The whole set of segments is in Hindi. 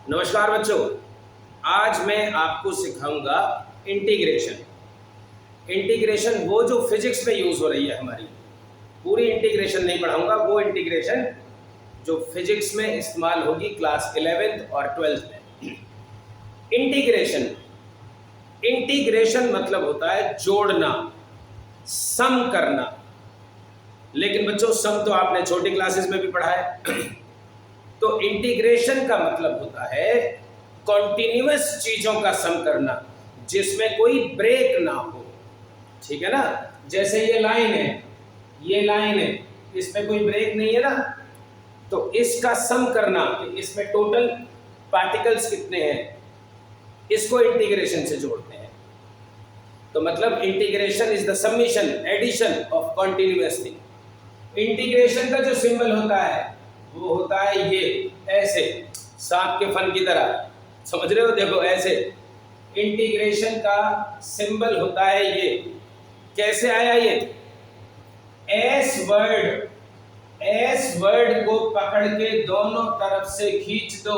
नमस्कार बच्चों, आज मैं आपको सिखाऊंगा इंटीग्रेशन। इंटीग्रेशन वो जो फिजिक्स में यूज हो रही है हमारी, पूरी इंटीग्रेशन नहीं पढ़ाऊंगा, वो इंटीग्रेशन जो फिजिक्स में इस्तेमाल होगी क्लास 11th और 12th में। इंटीग्रेशन इंटीग्रेशन मतलब होता है जोड़ना, सम करना। लेकिन बच्चों सम तो आपने छोटी क्लासेस में भी पढ़ा है। तो इंटीग्रेशन का मतलब होता है कॉन्टिन्यूअस चीजों का सम करना जिसमें कोई ब्रेक ना हो। ठीक है ना? जैसे ये लाइन है, इसमें कोई ब्रेक नहीं है ना, तो इसका सम करना, इसमें टोटल पार्टिकल्स कितने हैं, इसको इंटीग्रेशन से जोड़ते हैं। तो मतलब integration is the summation, addition of continuous thing. Integration का जो सिंबल होता है वो होता है ये, ऐसे सांप के फन की तरह, समझ रहे हो? देखो ऐसे इंटीग्रेशन का सिंबल होता है ये। कैसे आया ये? एस वर्ड को पकड़ के दोनों तरफ से खींच दो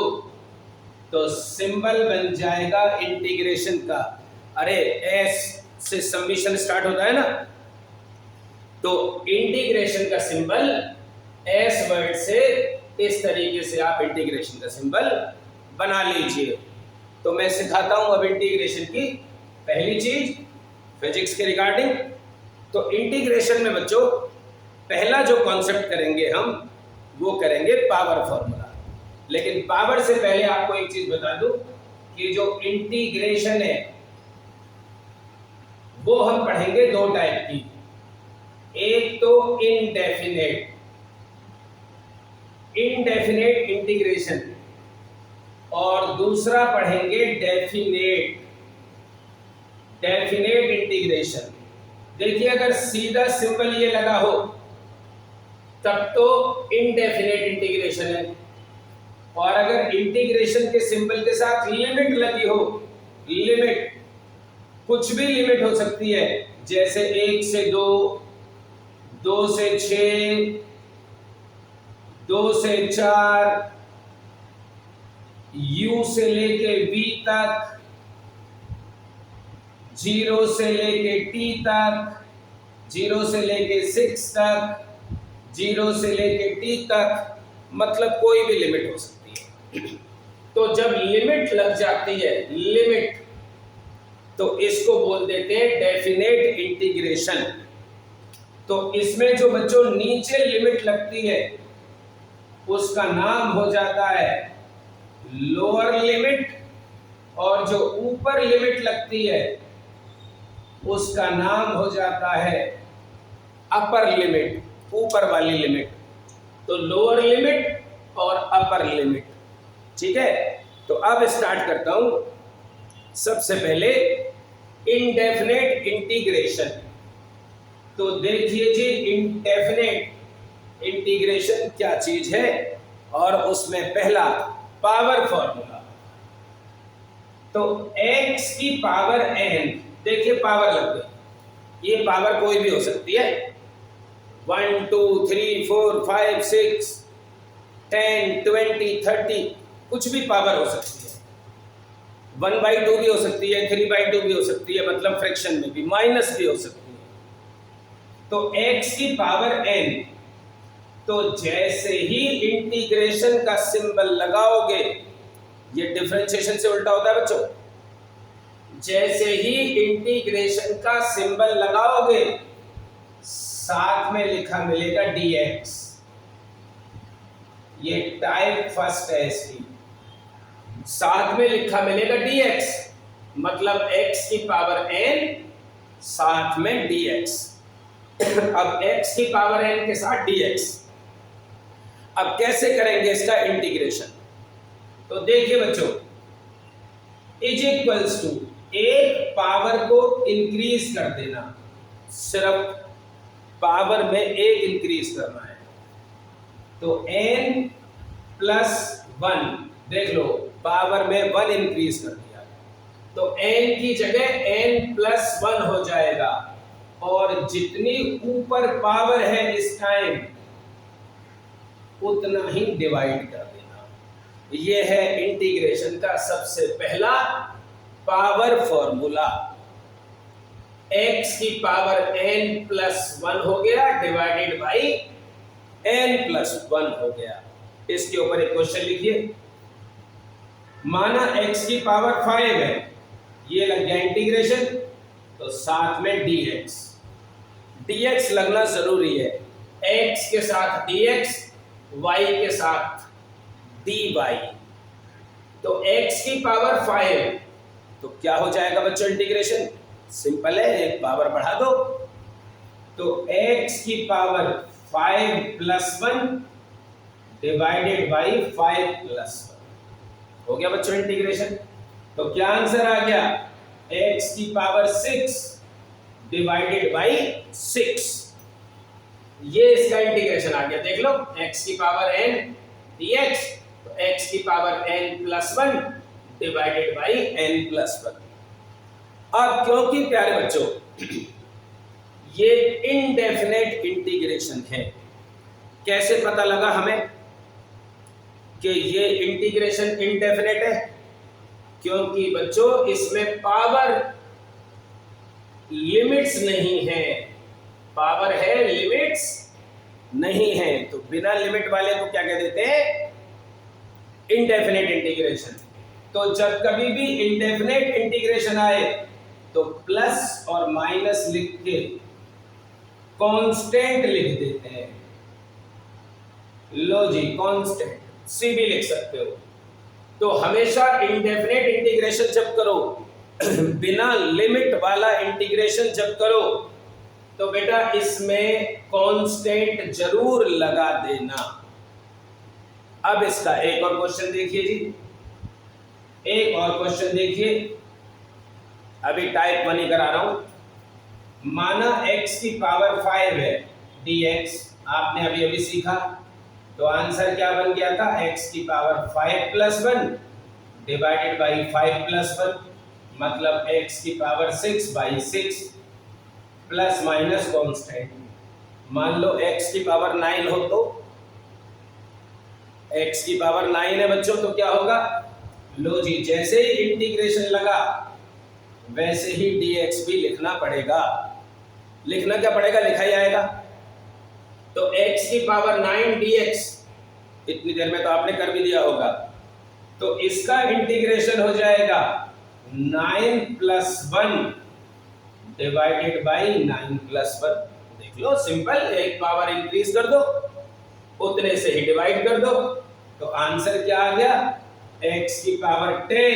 तो सिंबल बन जाएगा इंटीग्रेशन का। अरे एस से समीशन स्टार्ट होता है ना, तो इंटीग्रेशन का सिंबल एस वर्ड से इस तरीके से आप इंटीग्रेशन का सिंबल बना लीजिए। तो मैं सिखाता हूं अब इंटीग्रेशन की पहली चीज फिजिक्स के रिगार्डिंग। तो इंटीग्रेशन में बच्चों पहला जो कॉन्सेप्ट करेंगे हम वो करेंगे पावर फॉर्मूला। लेकिन पावर से पहले आपको एक चीज बता दूं कि जो इंटीग्रेशन है वो हम पढ़ेंगे दो टाइप की। एक तो इनडेफिनेट इंटीग्रेशन और दूसरा पढ़ेंगे डेफिनेट इंटीग्रेशन। देखिए अगर सीधा सिंबल ये लगा हो तब तो इनडेफिनेट इंटीग्रेशन है, और अगर इंटीग्रेशन के सिंबल के साथ लिमिट लगी हो, लिमिट कुछ भी लिमिट हो सकती है, जैसे 1 से 2, 2 से 6, 2 से 4, U से लेके V तक, 0 से लेके T तक, 0 से लेके 6 तक, 0 से लेके T तक, मतलब कोई भी लिमिट हो सकती है। तो जब लिमिट लग जाती है, लिमिट, तो इसको बोल देते हैं डेफिनेट इंटीग्रेशन। तो इसमें जो बच्चों नीचे लिमिट लगती है उसका नाम हो जाता है लोअर लिमिट, और जो ऊपर लिमिट लगती है उसका नाम हो जाता है अपर लिमिट, ऊपर वाली लिमिट। तो लोअर लिमिट और अपर लिमिट। ठीक है? तो अब स्टार्ट करता हूं। सबसे पहले इनडेफिनेट इंटीग्रेशन। तो देखिए जी इनडेफिनेट इंटीग्रेशन क्या चीज है, और उसमें पहला पावर फॉर्मूला। तो x की पावर n, देखिए पावर लग गई, ये पावर कोई भी हो सकती है, 1 2 3 4 5 6 10 20 30, कुछ भी पावर हो सकती है। 1/2 भी हो सकती है, 3/2 भी हो सकती है, मतलब फ्रैक्शन में भी, माइनस भी हो सकती है। तो x की पावर n, तो जैसे ही इंटीग्रेशन का सिंबल लगाओगे, ये डिफरेंशिएशन से उल्टा होता है बच्चों, जैसे ही इंटीग्रेशन का सिंबल लगाओगे साथ में लिखा मिलेगा dx। ये टाइप फर्स्ट है इसकी, साथ में लिखा मिलेगा dx, मतलब x की पावर n साथ में dx। अब x की पावर n के साथ dx। अब कैसे करेंगे इसका इंटीग्रेशन? तो देखिए बच्चों, इज इक्वल्स टू एक पावर को इंक्रीज कर देना, सिर्फ पावर में एक इंक्रीज करना है। तो n प्लस 1, देख लो पावर में 1 इंक्रीज कर दिया, तो n की जगह n प्लस 1 हो जाएगा, और जितनी ऊपर पावर है इस टाइम उतना ही डिवाइड कर देना। ये है इंटीग्रेशन का सबसे पहला पावर फॉर्मूला। x की पावर n+1 हो गया डिवाइडेड बाई n+1 हो गया। इसके ऊपर एक क्वेश्चन लिखिए। माना x की पावर 5 है, ये लग गया इंटीग्रेशन, तो साथ में dx लगना जरूरी है। x के साथ dx, y के साथ dy। तो x की पावर 5, तो क्या हो जाएगा बच्चों इंटीग्रेशन? सिंपल है, एक पावर बढ़ा दो। तो x की पावर 5+1 डिवाइडेड बाई 5+1 हो गया बच्चों इंटीग्रेशन। तो क्या आंसर आ गया? x की पावर 6 डिवाइडेड बाई 6। ये इसका इंटीग्रेशन आ गया। देख लो, x की पावर n dx, तो x की power n+1 divided by n+1। अब क्योंकि प्यारे बच्चों ये इनडेफिनेट इंटीग्रेशन है, कैसे पता लगा हमें कि ये इंटीग्रेशन इनडेफिनेट है? क्योंकि बच्चों इसमें पावर लिमिट्स नहीं है। पावर है, लिमिट्स नहीं है। तो बिना लिमिट वाले को क्या कह देते हैं? Indefinite integration. तो जब कभी भी इनडेफिनेट इंटीग्रेशन आए तो प्लस और माइनस लिख के कांस्टेंट लिख देते हैं। लो जी, कांस्टेंट सी भी लिख सकते हो। तो हमेशा इनडेफिनेट इंटीग्रेशन जब करो, बिना लिमिट वाला इंटीग्रेशन जब करो, तो बेटा इसमें कांस्टेंट जरूर लगा देना। अब इसका एक और क्वेश्चन देखिए जी, एक और क्वेश्चन देखिए। अभी टाइप 1 ही करा रहा हूं। माना x की पावर 5 है dx, आपने अभी अभी सीखा। तो आंसर क्या बन गया था? x की पावर 5+1 डिवाइडेड बाई 5+1, मतलब x की पावर 6/6 प्लस माइनस कांस्टेंट। मान लो x की पावर 9 हो, तो x की पावर 9 है बच्चों, तो क्या होगा? लो जी, जैसे ही इंटीग्रेशन लगा वैसे ही dx भी लिखना पड़ेगा। लिखना क्या पड़ेगा? लिखा ही आएगा। तो x की पावर 9 dx, इतनी देर में तो आपने कर भी दिया होगा। तो इसका इंटीग्रेशन हो जाएगा 9+1 डिवाइडेड बाई 9+1। देख लो, सिंपल, एक पावर इंक्रीज कर दो, उतने से ही डिवाइड कर दो। तो आंसर क्या आ गया? x की power 10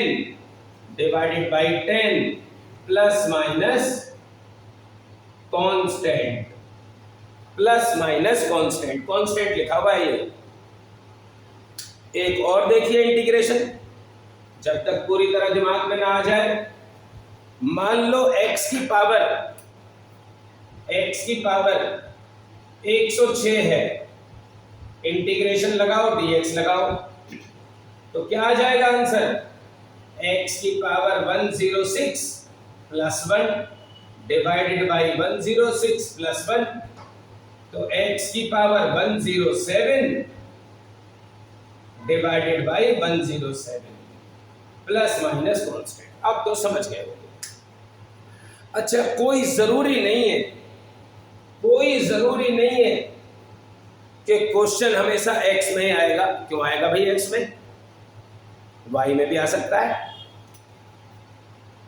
divided by 10 plus minus constant, plus minus constant, constant लिखा हुआ है ये। एक और देखिए इंटीग्रेशन, जब तक पूरी तरह दिमाग में ना आ जाए। मान लो x की पावर 106 है, इंटीग्रेशन लगाओ, dx लगाओ, तो क्या आ जाएगा आंसर? x की power 106 plus 1 divided by 106 plus 1, तो x की power 107 divided by 107 plus minus constant. अब तो समझ गए हो। अच्छा, कोई जरूरी नहीं है, कोई जरूरी नहीं है कि क्वेश्चन हमेशा x में ही आएगा। क्यों आएगा भाई x में? y में भी आ सकता है।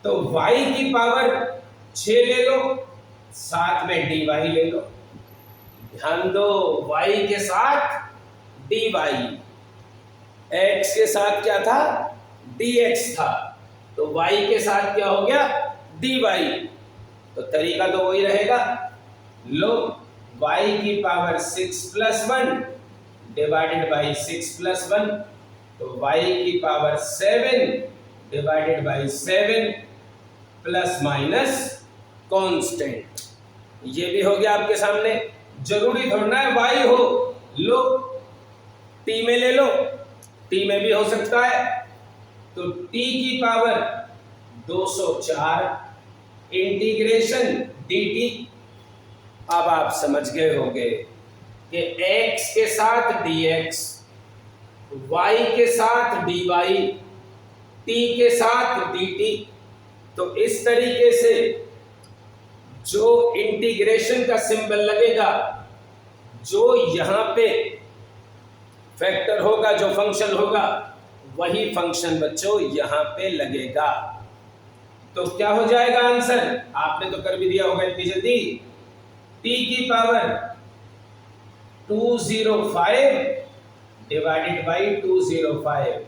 तो y की पावर 6 ले लो, साथ में dy ले लो। ध्यान दो, y के साथ dy, x के साथ क्या था? dx था। तो y के साथ क्या हो गया? dy। तो तरीका तो वही रहेगा। लो, y की पावर 6+1 डिवाइडेड बाई 6+1, तो y की power 7 divided by 7 plus minus constant. ये भी हो गया आपके सामने। जरूरी थोड़ा है y हो, लो t में ले लो, t में भी हो सकता है। तो t की पावर 204 इंटीग्रेशन dt। अब आप समझ गए होंगे कि x के साथ dx y के साथ dy, t के साथ dt। तो इस तरीके से जो इंटीग्रेशन का सिंबल लगेगा, जो यहां पे फैक्टर होगा, जो फंक्शन होगा, वही फंक्शन बच्चों यहां पे लगेगा। तो क्या हो जाएगा आंसर? आपने तो कर भी दिया होगा इतनी जल्दी। t की power 205 divided by 205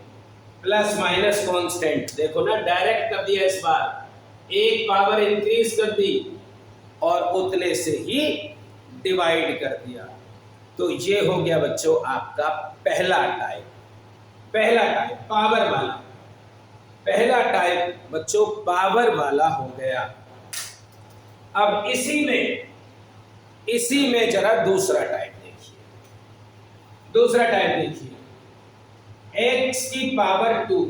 plus minus constant. देखो ना, डायरेक्ट कर दिया इस बार, एक पावर इंक्रीज कर दी और उतने से ही डिवाइड कर दिया। तो ये हो गया बच्चों आपका पहला टाइप। पहला टाइप पावर वाला, पहला टाइप बच्चों पावर वाला हो गया। अब इसी में जरा दूसरा टाइप देखिए। दूसरा टाइप देखिए, x की पावर 2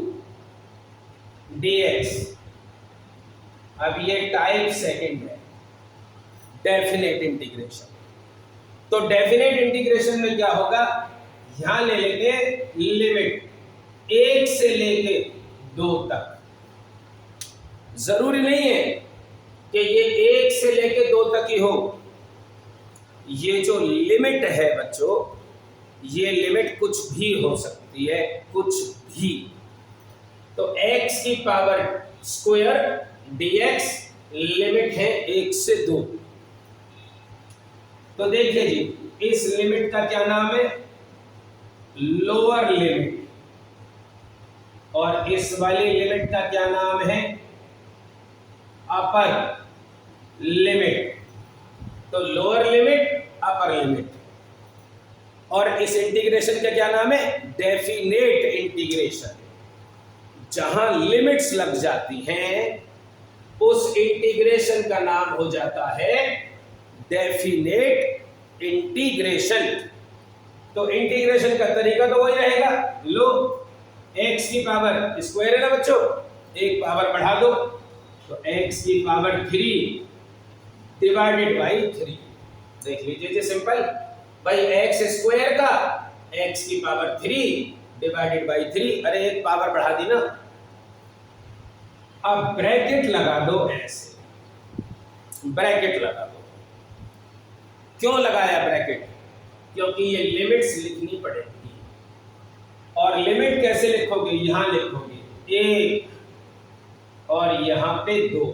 dx। अब ये टाइप सेकंड है, डेफिनेट इंटीग्रेशन। तो डेफिनेट इंटीग्रेशन में क्या होगा, यहां ले लेंगे लिमिट 1 से लेके 2 तक। जरूरी नहीं है कि ये 1 से लेके 2 तक ही हो। ये जो लिमिट है बच्चों, ये लिमिट कुछ भी हो सकती है, कुछ भी। तो x की पावर स्क्वायर dx लिमिट है 1 से 2। तो देखिए जी, इस लिमिट का क्या नाम है? Lower limit. और इस वाली लिमिट का क्या नाम है? Upper limit. तो लोअर लिमिट, अपर लिमिट। और इस इंटीग्रेशन का क्या नाम है? Definite integration. जहां लिमिट्स लग जाती हैं, उस इंटीग्रेशन का नाम हो जाता है डेफिनेट इंटीग्रेशन। तो इंटीग्रेशन का तरीका तो वही रहेगा। लो, x की पावर स्क्वायर है ना बच्चों, एक पावर बढ़ा दो, तो x की पावर 3 डिवाइडेड बाई 3। देख लीजिए जी, सिंपल भाई, x स्क्वायर का x की पावर 3 डिवाइडेड बाई 3। अरे एक पावर बढ़ा दी ना। अब ब्रैकेट लगा दो, ऐसे ब्रैकेट लगा दो। क्यों लगाया ब्रैकेट? क्योंकि ये लिमिट्स लिखनी पड़ेगी। और लिमिट कैसे लिखोगे? यहां लिखोगे 1 और यहां पे 2।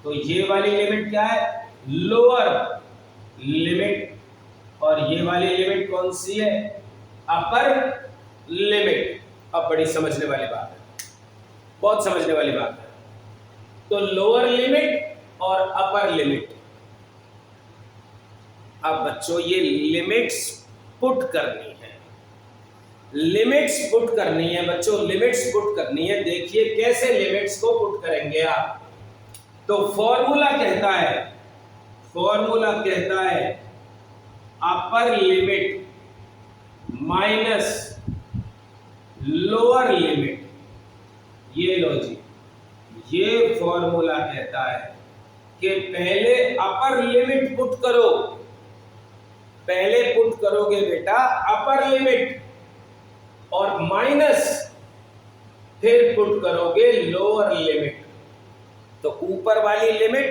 तो ये वाली लिमिट क्या है? Lower limit. और ये वाली लिमिट कौन सी है? Upper limit. अब बड़ी समझने वाली बात है, बहुत समझने वाली बात है। तो लोअर लिमिट और अपर लिमिट। अब बच्चों ये लिमिट्स पुट करनी है, लिमिट्स पुट करनी है बच्चों, लिमिट्स पुट करनी है। देखिए कैसे लिमिट्स को पुट करेंगे आप। तो फॉर्मूला कहता है upper limit minus lower limit. ये लो जी, ये फॉर्मूला कहता है कि पहले अपर लिमिट पुट करो। पहले पुट करोगे बेटा अपर लिमिट और माइनस, फिर पुट करोगे लोअर लिमिट। तो ऊपर वाली लिमिट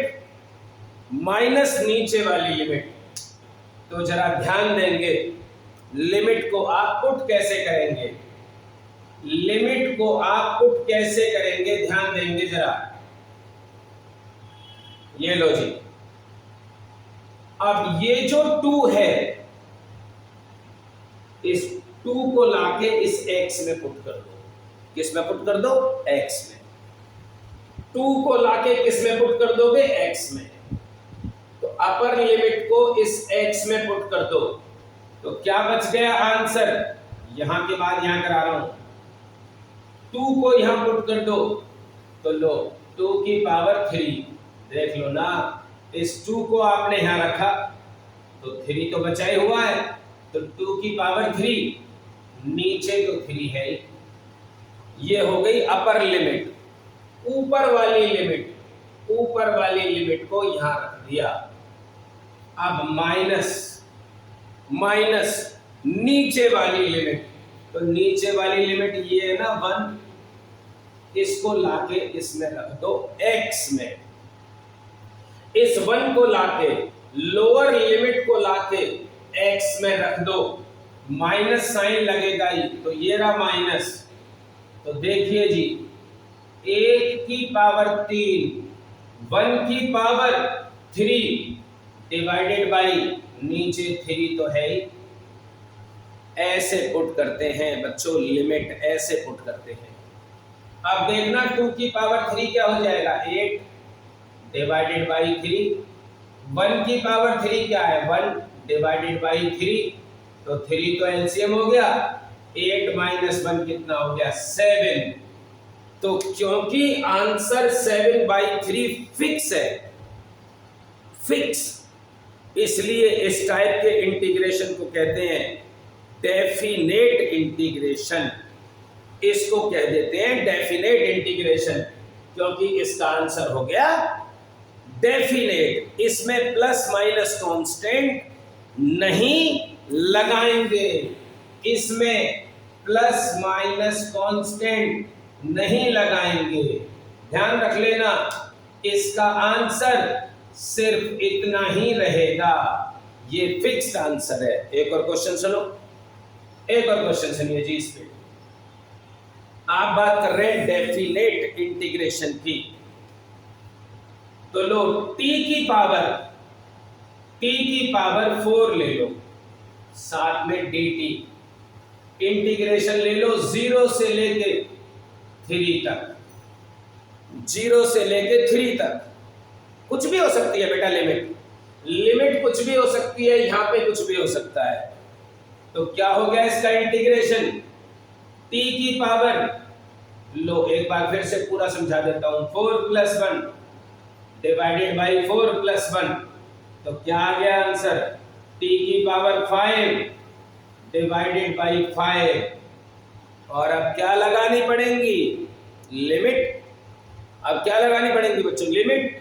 माइनस नीचे वाली लिमिट। तो जरा ध्यान देंगे, लिमिट को आप पुट कैसे करेंगे, लिमिट को आप पुट कैसे करेंगे, ध्यान देंगे जरा। ये लो जी, अब ये जो 2 है, इस 2 को लाके इस x में पुट कर दो। किस में पुट कर दो? x में। 2 को लाके किस में पुट कर दोगे? x में। तो अपर लिमिट को इस x में पुट कर दो। तो क्या बच गया आंसर? यहां के बाद यहां करा रहा हूं, 2 को यहां पुट कर दो। तो लो, 2 की पावर 3। देख लो ना, इस 2 को आपने यहां रखा तो 3 तो बचा ही हुआ है। तो 2 की पावर 3, नीचे तो 3 है ही। ये हो गई अपर लिमिट। ऊपर वाली लिमिट को यहां रख दिया। अब माइनस नीचे वाली लिमिट, तो नीचे वाली लिमिट ये है ना 1, इसको लाके इसमें रख दो x में, इस 1 को लाके लोअर लिमिट को लाके x में रख दो, माइनस साइन लगेगा ही, तो ये रहा माइनस। तो देखिए जी 1 की पावर 3, 1 की पावर 3 डिवाइडेड बाई नीचे 3 तो है ही। ऐसे पुट करते हैं बच्चों, लिमिट ऐसे पुट करते हैं। अब देखना 2 की पावर 3 क्या हो जाएगा, 8 डिवाइडेड बाई 3। 1 की पावर 3 क्या है, 1 डिवाइडेड बाई 3, तो 3 तो एलसीएम हो गया, 8 माइनस 1 कितना हो गया, 7। तो क्योंकि आंसर 7/3 फिक्स है, फिक्स, इसलिए इस टाइप के इंटीग्रेशन को कहते हैं डेफिनेट इंटीग्रेशन। इसको कह देते हैं डेफिनेट इंटीग्रेशन, क्योंकि इसका आंसर हो गया डेफिनेट। इसमें प्लस माइनस कांस्टेंट नहीं लगाएंगे, इसमें प्लस माइनस कांस्टेंट नहीं लगाएंगे। ध्यान रख लेना, इसका आंसर सिर्फ इतना ही रहेगा, ये फिक्स्ड आंसर है। एक और क्वेश्चन सुनो, एक और क्वेश्चन सुनिए जी। इस पे आप बात कर रहे हैं डेफिनेट इंटीग्रेशन की, तो लो t की पावर 4 ले लो, साथ में dt, इंटीग्रेशन ले लो 0 से लेके 3 तक, 0 से लेके 3 तक। कुछ भी हो सकती है बेटा, लिमिट कुछ भी हो सकती है, यहां पे कुछ भी हो सकता है। तो क्या हो गया इसका इंटीग्रेशन, t की पावर लो, एक बार फिर से पूरा समझा देता हूं, 4 + 1 डिवाइडेड बाई 4 + 1, तो क्या आ गया आंसर, t की पावर 5 डिवाइडेड बाई 5। और अब क्या लगानी पड़ेंगी, लिमिट। अब क्या लगानी पड़ेंगी बच्चों, लिमिट।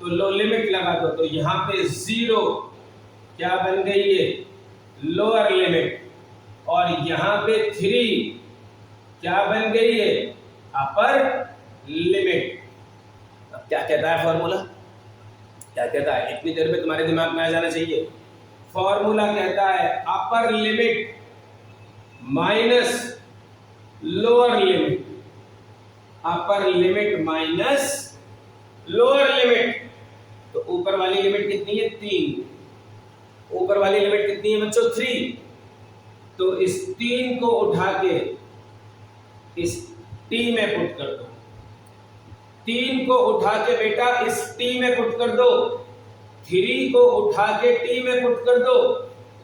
तो लो लिमिट लगा दो, तो यहां पे 0 क्या बन गई है, लोअर लिमिट, और यहां पे 3 क्या बन गई है, अपर लिमिट। अब क्या कहता है फॉर्मूला, क्या कहता है, इतनी देर में तुम्हारे दिमाग में आ जाना चाहिए। फॉर्मूला कहता है upper limit minus lower limit, upper limit minus lower limit. तो ऊपर वाली लिमिट कितनी है, 3, ऊपर वाली लिमिट कितनी है बच्चों, 3। तो इस 3 को उठा के इस t में पुट कर दो, 3 को उठा के बेटा इस t में पुट कर दो, 3 को उठा के t में पुट कर दो।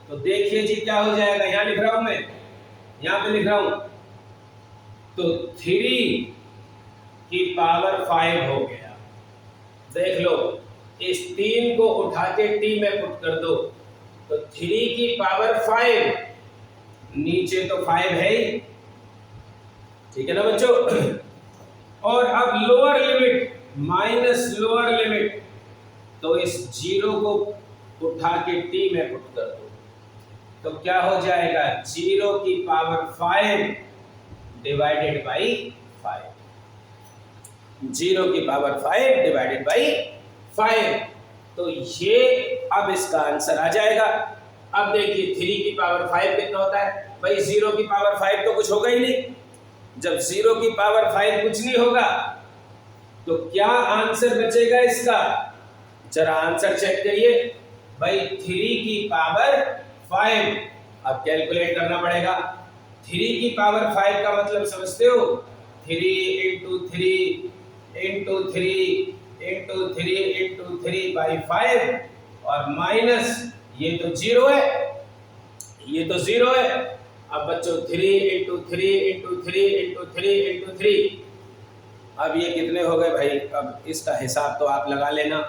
तो देखिए जी क्या हो जाएगा, यहां लिख रहा हूं मैं, यहां पे लिख रहा हूं, तो 3 की पावर 5 हो गया। देख लो, इस 3 को उठा के t में पुट कर दो, तो 3 की पावर 5, नीचे तो 5 है ही, ठीक है ना बच्चों। और अब lower limit minus lower limit, तो इस 0 को उठा के t में पुट कर दो, तो क्या हो जाएगा, 0 की पावर 5 डिवाइडेड बाई 5, 0 की पावर 5 डिवाइडेड बाई 5। तो ये अब इसका आंसर आ जाएगा। अब देखिए 3 की पावर 5 कितना होता है भाई, 0 की पावर 5 तो कुछ होगा ही नहीं। जब 0 की पावर 5 कुछ नहीं होगा, तो क्या आंसर बचेगा इसका, जरा आंसर चेक करिए भाई। 3 की पावर 5, अब कैलकुलेट करना पड़ेगा। 3 की पावर 5 का मतलब समझते हो, 3 × 3 × 3 × 3 × 3 बाई 5, और माइनस ये तो 0 है, ये तो 0 है। अब बच्चों 3 × 3 × 3 × 3 × 3, अब ये कितने हो गए भाई, अब इसका हिसाब तो आप लगा लेना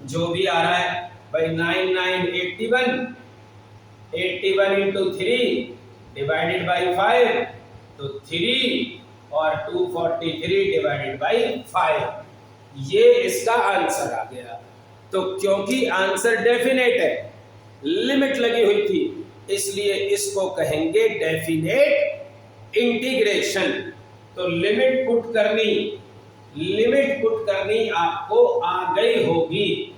जो भी आ रहा है भाई। 9 9 81, 81 × 3 डिवाइडेड बाई 5, तो 3 और 243 डिवाइडेड बाई 5, ये इसका आंसर आ गया। तो क्योंकि आंसर डेफिनेट है, लिमिट लगी हुई थी, इसलिए इसको कहेंगे डेफिनेट इंटीग्रेशन, तो लिमिट पुट करनी आपको आ गई होगी,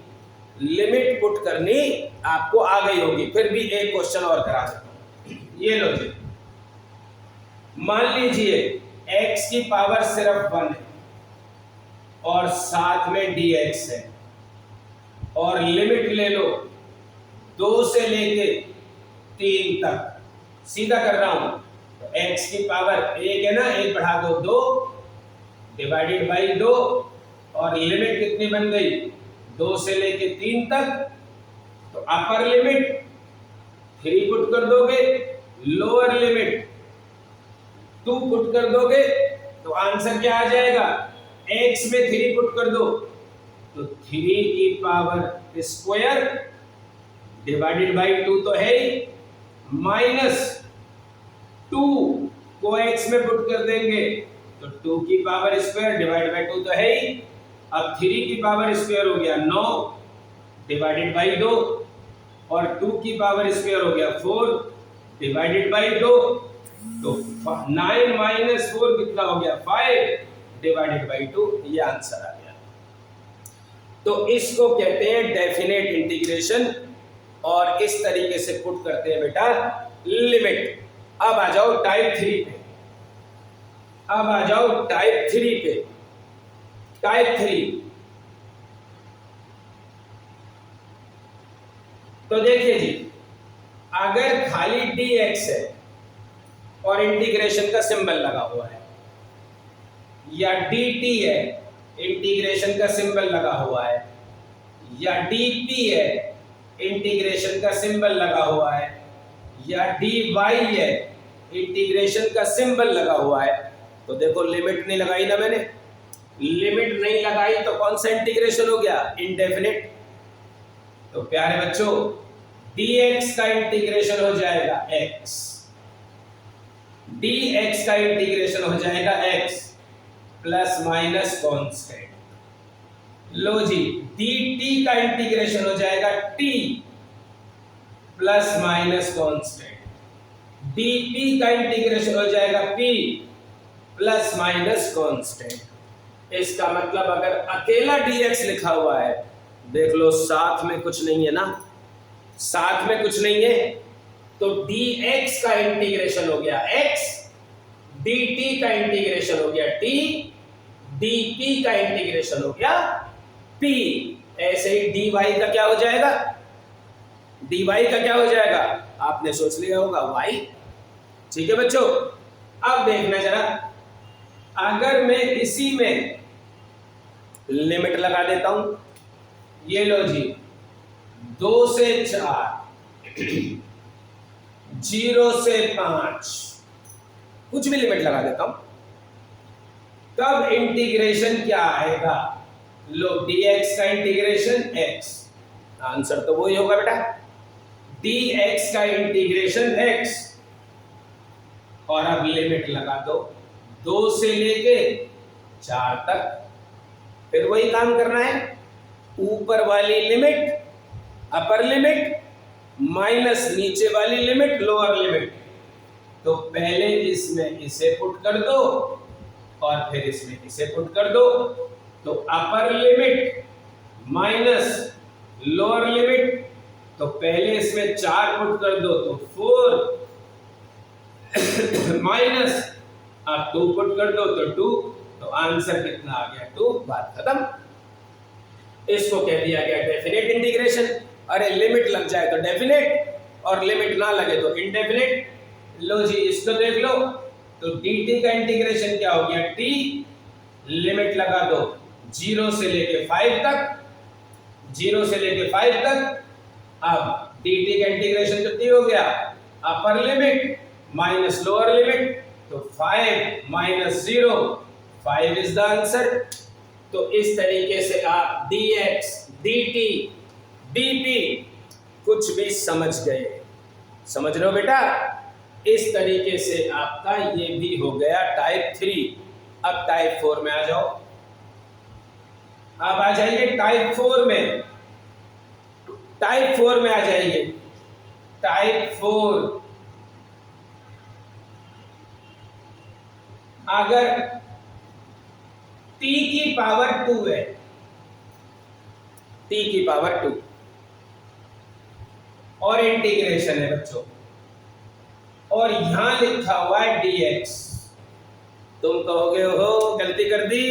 लिमिट पुट करनी आपको आ गई होगी। फिर भी एक क्वेश्चन और करा देता हूं, ये लो जी। मान लीजिए x की पावर सिर्फ 1 है और साथ में dx है, और लिमिट ले लो 2 से लेके 3 तक, सीधा कर रहा हूं। तो x की पावर 1 है ना, 1 बढ़ा दो 2 डिवाइडेड बाई 2, और लिमिट कितनी बन गई 2 से लेके 3 तक। तो अपर लिमिट 3 पुट कर दोगे, लोअर लिमिट 2 पुट कर दोगे, तो आंसर क्या आ जाएगा, x में 3 पुट कर दो तो 3 की पावर स्क्वायर डिवाइडेड बाई 2 तो है ही, माइनस 2 को x में पुट कर देंगे तो 2 की पावर स्क्वायर डिवाइड बाई 2 तो है ही। अब 3 की पावर स्क्वायर हो गया 9 डिवाइडेड बाई 2, और 2 की पावर स्क्वायर हो गया 4 डिवाइडेड बाई 2, तो 9 माइनस 4 कितना हो गया 5 डिवाइडेड बाई 2, ये आंसर आ गया। तो इसको कहते हैं डेफिनेट इंटीग्रेशन, और इस तरीके से पुट करते हैं बेटा लिमिट। अब आ जाओ टाइप 3 पे, अब आ जाओ टाइप 3 पे। टाइप 3 तो देखिए जी, अगर खाली dx है और इंटीग्रेशन का सिंबल लगा हुआ है, या dt है इंटीग्रेशन का सिंबल लगा हुआ है, या dp है इंटीग्रेशन का सिंबल लगा हुआ है, या dy है इंटीग्रेशन का सिंबल लगा हुआ है, तो देखो लिमिट नहीं लगाई ना मैंने, लिमिट नहीं लगाई तो कौन सा इंटीग्रेशन हो गया, इनडेफिनिट। तो प्यारे बच्चों dx का इंटीग्रेशन हो जाएगा x, dx का इंटीग्रेशन हो जाएगा x प्लस माइनस कांस्टेंट। लो जी, dt का इंटीग्रेशन हो जाएगा t plus minus constant, dp का इंटीग्रेशन हो जाएगा p प्लस माइनस कांस्टेंट। इसका मतलब अगर अकेला dx लिखा हुआ है, देख लो साथ में कुछ नहीं है ना, साथ में कुछ नहीं है, तो dx का इंटीग्रेशन हो गया x, dt का इंटीग्रेशन हो गया t, dp का इंटीग्रेशन हो गया p। ऐसे ही dy का क्या हो जाएगा, dy का क्या हो जाएगा, आपने सोच लिया होगा y। ठीक है बच्चों, अब देखना जरा, अगर मैं इसी में लिमिट लगा देता हूं, ये लो जी 2 से 4 0 से 5, कुछ भी लिमिट लगा देता हूं, तब इंटीग्रेशन क्या आएगा, लो dx का इंटीग्रेशन x, आंसर तो वही होगा बेटा, dx का इंटीग्रेशन x, और अब लिमिट लगा दो 2 से लेके 4 तक। फिर वही काम करना है, ऊपर वाली लिमिट अपर लिमिट माइनस नीचे वाली लिमिट लोअर लिमिट। तो पहले इसमें इसे पुट कर दो और फिर इसमें इसे पुट कर दो, तो upper limit minus lower limit, तो पहले इसमें 4 पुट कर दो तो 4 माइनस अब 2 पुट कर दो तो 2, तो आंसर कितना आ गया 2, बात खत्म। इसको कह दिया गया डेफिनेट इंटीग्रेशन। अरे लिमिट लग जाए तो डेफिनेट और लिमिट ना लगे तो इनडेफिनेट। लो जी इसको देख लो, तो dt का इंटीग्रेशन क्या हो गया t, लिमिट लगा दो 0 से लेके 5 तक, 0 से लेके 5 तक। अब dt का इंटीग्रेशन तो t हो गया, upper limit minus lower limit, तो 5 माइनस 0, 5 इज द आंसर। तो इस तरीके से आप dx, dt, dp कुछ भी समझ गए, समझ रहे हो बेटा। इस तरीके से आपका ये भी हो गया टाइप 3। अब टाइप 4 में आ जाओ, अब आ जाइए टाइप 4 में, टाइप 4 में आ जाइए। टाइप 4 अगर t की पावर 2 है, t की पावर 2 और इंटीग्रेशन है बच्चों, और यहां लिखा हुआ है dx, तुम कहोगे हो गलती कर दी,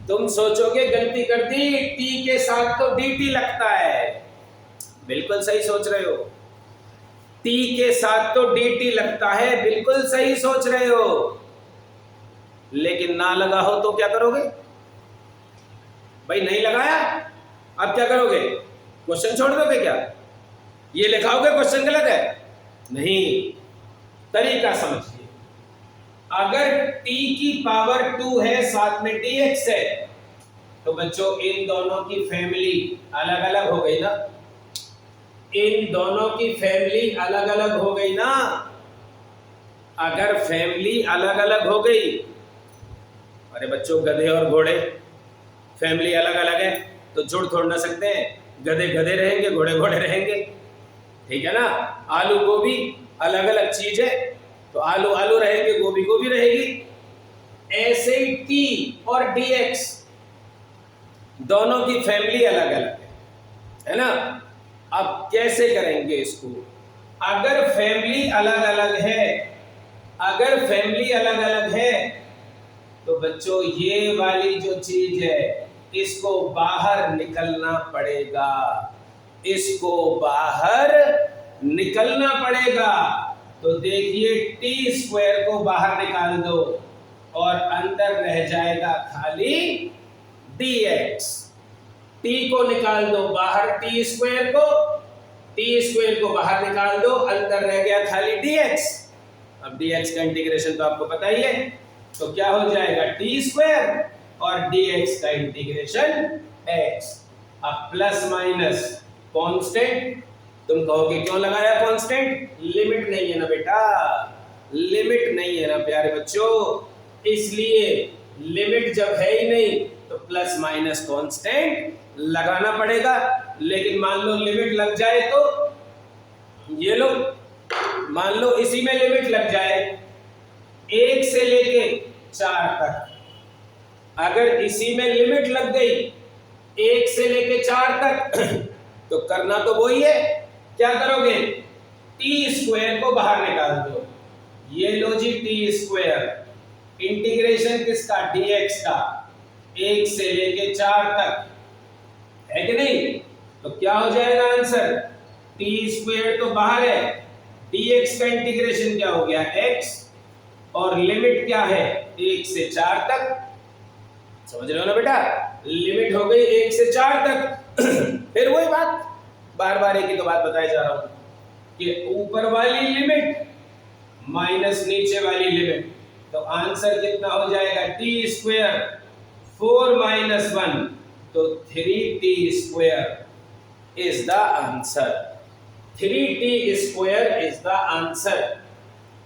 तुम सोचोगे गलती कर दी, t के साथ तो dt लगता है। बिल्कुल सही सोच रहे हो, t के साथ तो dt लगता है, बिल्कुल सही सोच रहे हो। लेकिन ना लगा हो तो क्या करोगे भाई? नहीं लगाया, अब क्या करोगे? क्वेश्चन छोड़ दोगे क्या? ये लिखाओगे क्वेश्चन गलत है? नहीं, तरीका समझिए। अगर t की पावर 2 है, साथ में dx है, तो बच्चों इन दोनों की फैमिली अलग अलग हो गई ना, इन दोनों की फैमिली अलग अलग हो गई ना। अगर फैमिली अलग अलग हो गई, अरे बच्चों गधे और घोड़े फैमिली अलग अलग है तो जुड़ थोड़ ना सकते हैं, गधे गधे रहेंगे, घोड़े घोड़े रहेंगे, ठीक है ना। आलू गोभी अलग अलग चीज है, तो आलू आलू रहेंगे, गोभी गोभी रहेगी। ऐसे ही t और dx दोनों की फैमिली अलग अलग है ना। अब कैसे करेंगे इसको? अगर फैमिली अलग अलग है, अगर फैमिली अलग अलग है तो बच्चों ये वाली जो चीज है इसको बाहर निकलना पड़ेगा, इसको बाहर निकलना पड़ेगा। तो देखिए टी स्क्वायर को बाहर निकाल दो और अंदर रह जाएगा खाली dx। टी को निकाल दो बाहर, टी स्क्वायर को बाहर निकाल दो, अंदर रह गया खाली dx। अब dx का इंटीग्रेशन तो आपको पता ही है, तो क्या हो जाएगा टी स्क्वायर और dx का इंटीग्रेशन x। अब प्लस माइनस कांस्टेंट, तुम कहोगे क्यों लगाया कांस्टेंट? लिमिट नहीं है ना बेटा, लिमिट नहीं है ना प्यारे बच्चों, इसलिए लिमिट जब है ही नहीं तो प्लस माइनस कांस्टेंट लगाना पड़ेगा। लेकिन मान लो लिमिट लग जाए तो, ये लो मान लो इसी में लिमिट लग जाए 1 से लेके 4 तक, अगर इसी में लिमिट लग गई 1 से लेके 4 तक तो करना तो वही है, क्या करोगे? टी स्क्वायर को बाहर निकाल दो, ये लो जी टी स्क्वायर, इंटीग्रेशन किसका? dx का, 1 से लेके 4 तक, है कि नहीं? तो क्या हो जाएगा आंसर? टी स्क्वायर तो बाहर है, dx का इंटीग्रेशन क्या हो गया? x, और लिमिट क्या है? 1 से 4 तक। समझ रहे हो ना बेटा? लिमिट हो गई 1 से 4 तक। फिर वही बात, बार बार एक ही तो बात बताई जा रहा हूं कि ऊपर वाली लिमिट माइनस नीचे वाली लिमिट, तो आंसर कितना हो जाएगा? टी स्क्वायर 4 माइनस 1, तो 3t square is the answer. 3t square is the answer.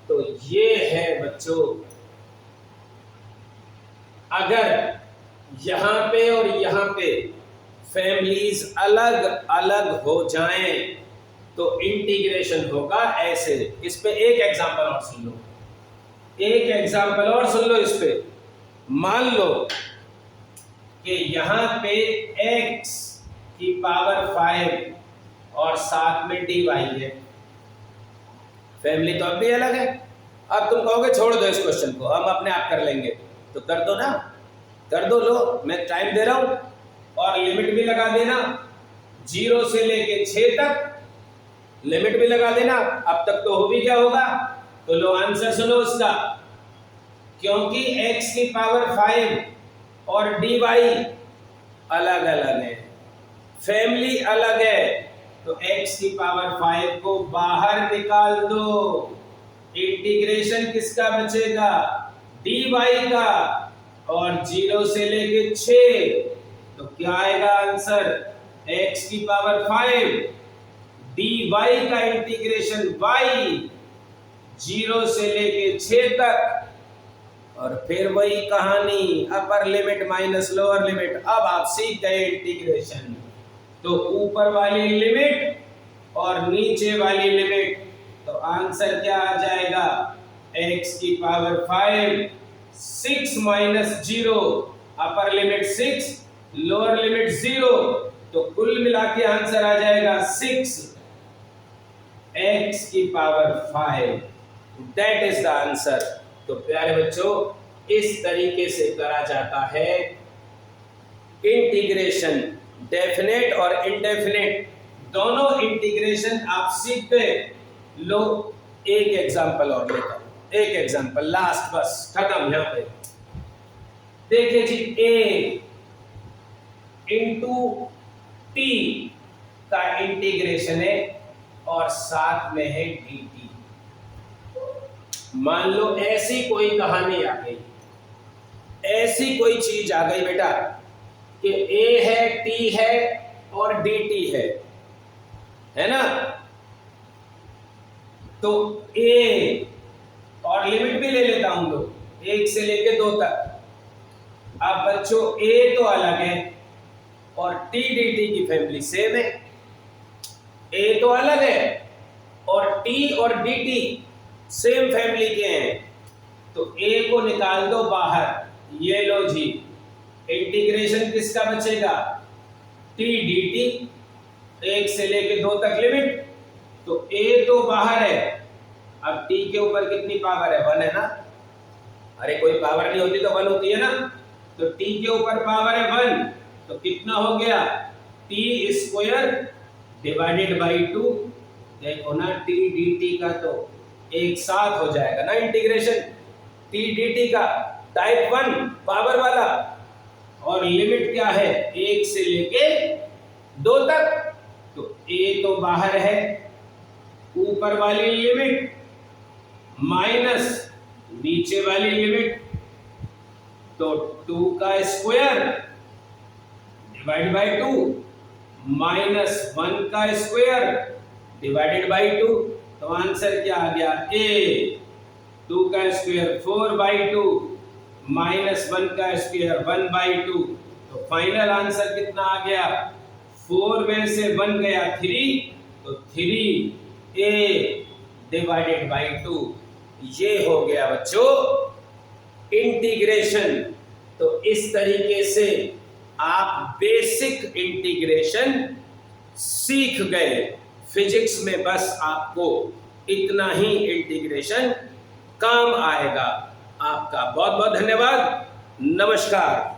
तो ये है बच्चों, अगर यहां पे और यहां पे फैमिलीज अलग अलग हो जाएं तो इंटीग्रेशन होगा ऐसे। इस पे एक एग्जांपल और सुन लो, एक एग्जांपल और सुन लो इस पे। मान लो कि यहां पे x की पावर 5 और साथ में dy है, फैमिली तो अब भी अलग है। अब तुम कहोगे छोड़ दो इस क्वेश्चन को, हम अपने आप कर लेंगे, तो कर दो ना, कर दो, लो मैं टाइम दे रहा हूं, और लिमिट भी लगा देना 0 से लेके 6 तक, लिमिट भी लगा देना। अब तक तो हो भी क्या होगा? तो लो आंसर सुनो उसका, क्योंकि x की पावर 5 और dy अलग अलग है, फैमिली अलग है, तो x की पावर 5 को बाहर निकाल दो, इंटीग्रेशन किसका बचेगा? dy का, और 0 से लेके 6, तो क्या आएगा आंसर? x की पावर 5 dy का इंटीग्रेशन y 0 से लेके 6 तक, और फिर वही कहानी, upper limit minus lower limit. अब आप सीख गए इंटीग्रेशन, तो ऊपर वाली लिमिट और नीचे वाली लिमिट, तो आंसर क्या आ जाएगा? x की power 5 6 minus 0, upper limit 6, lower limit 0, तो कुल मिला के आंसर आ जाएगा 6 x की power 5। That is the answer. तो प्यारे बच्चों, इस तरीके से करा जाता है इंटीग्रेशन। डेफिनेट और इनडेफिनेट दोनों इंटीग्रेशन आप सीख गए। लो एक एग्जांपल और लेता हूं, एक एग्जांपल लास्ट, बस खत्म। यहां पे देखिए जी, a इंटू टी का इंटीग्रेशन है और साथ में है dt। मान लो ऐसी कोई कहानी आ गई, ऐसी कोई चीज आ गई बेटा कि a है, t है और dt है ना। तो a, और लिमिट भी ले लेता हूं तो 1 से लेके 2 तक। अब बच्चों a तो अलग है और t dt की फैमिली सेम है। a तो अलग है और t और dt सेम फैमिली के हैं, तो a को निकाल दो बाहर। ये लो जी, इंटीग्रेशन किसका बचेगा? t dt, 1 से लेके 2 तक लिमिट, तो a तो बाहर है। अब t के ऊपर कितनी पावर है? 1 है ना। अरे कोई पावर नहीं होती तो 1 होती है ना। तो t के ऊपर पावर है 1, तो कितना हो गया? t square divided by 2। देखो ना, t dt का तो एक साथ हो जाएगा ना इंटीग्रेशन। t dt का टाइप 1 पावर वाला, और लिमिट क्या है? 1 से लेके 2 तक। तो a तो बाहर है, ऊपर वाली लिमिट माइनस नीचे वाली लिमिट, तो 2 का स्क्वायर डिवाइड बाई 2 माइनस 1 का स्क्वायर डिवाइडेड बाई 2। तो आंसर क्या आ गया? a 2 का स्क्वायर 4 बाई 2 माइनस 1 का स्क्वायर 1 बाई 2। तो फाइनल आंसर कितना आ गया? 4 में से 1 गया 3, तो 3a डिवाइडेड बाई 2। ये हो गया बच्चों इंटीग्रेशन। तो इस तरीके से आप बेसिक इंटीग्रेशन सीख गए। फिजिक्स में बस आपको इतना ही इंटीग्रेशन काम आएगा। आपका बहुत बहुत धन्यवाद। नमस्कार।